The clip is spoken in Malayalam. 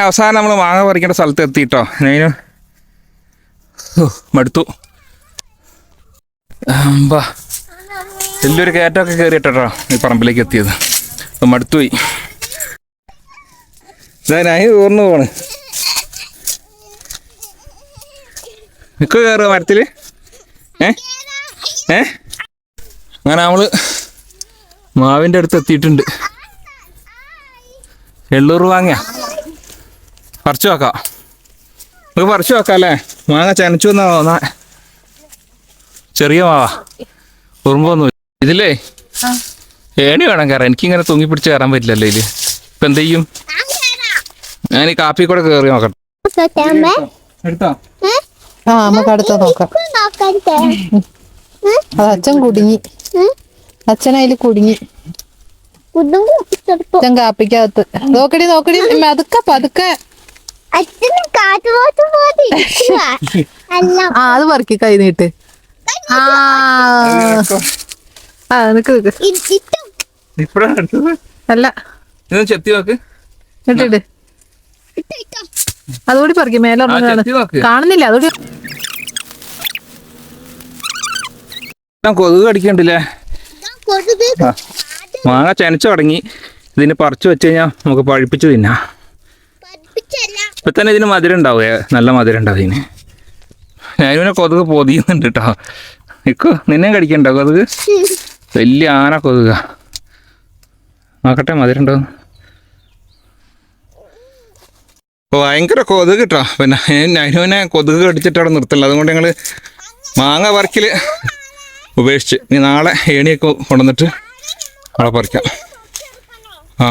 അവസാനം നമ്മൾ മാങ്ങ പറിക്കേണ്ട സ്ഥലത്ത് എത്തിയിട്ടോ. അതിന് മടുത്തു. വലിയൊരു കയറ്റമൊക്കെ കയറിയിട്ടോ ഈ പറമ്പിലേക്ക് എത്തിയത്. അപ്പം മടുത്തുപോയി. ഞാൻ ഓർന്നു പോണ്. മിക്ക കയറുക മരത്തിൽ. അങ്ങനെ നമ്മൾ മാവിൻ്റെ അടുത്ത് എത്തിയിട്ടുണ്ട്. എള്ളൂറ് മാങ്ങ പറിച്ചു വെക്കാം. നമുക്ക് പറിച്ചു വെക്കാം അല്ലേ? മാങ്ങ ചനച്ചു എന്നാ തോന്നാ. ചെറിയ മാവാ, ഉറുമ്പൊന്നും. ഇതിലേ ഏണി വേണം കയറാൻ. എനിക്കിങ്ങനെ തൂങ്ങി പിടിച്ച് കയറാൻ പറ്റില്ലല്ലോ ഇതില്. ഇപ്പം എന്ത് ചെയ്യും? ഞാൻ ഈ കാപ്പി കൂടെ കയറി നോക്കട്ടെ. എടുത്തോ? നമുക്ക് അടുത്ത നോക്കാം. അത് അച്ഛൻ കുടുങ്ങി. അച്ഛനതില് കുടുങ്ങി. അച്ഛൻ കാപ്പിക്കകത്ത്. നോക്കടി നോക്കടി, പതുക്കെ പതുക്കെ. അത് പറക്കി കൈ നീട്ട്. നിക്ക് അല്ല ചെത്തി നോക്ക്. ഇട്ടിട്ട് അതുകൂടി പറക്കി. മേലെ കാണുന്നില്ല. അതുകൂടി കൊതുക് കടിക്കണ്ടില്ലേ? മാങ്ങ ചനച്ചു തുടങ്ങി. ഇതിന് പറിച്ചു വെച്ച് കഴിഞ്ഞാൽ നമുക്ക് പഴുപ്പിച്ച് തിന്നാം. ഇപ്പൊ തന്നെ ഇതിന് മധുരം ഉണ്ടാവുക, നല്ല മധുരം ഉണ്ടാവും ഇതിന്. ഞാനിവനെ കൊതുക് പൊതിയുന്നുണ്ട് കേട്ടോ. നിക്കോ, നിന്നെ കടിക്കണ്ടോ കൊതുക്? വലിയ ആന കൊതുക. നോക്കട്ടെ മധുരം ഉണ്ടാവും. ഭയങ്കര കൊതുക് കേട്ടോ. പിന്നെ ഞാനിവനെ കൊതുക് കടിച്ചിട്ട് അവിടെ നിർത്തില്ല. അതുകൊണ്ട് ഞങ്ങൾ മാങ്ങ പറിക്കൽ ഉപേക്ഷിച്ച്. ഇനി നാളെ ഏണിയൊക്കെ കൊണ്ടുവന്നിട്ട് അവിടെ പറിക്കാം. ആ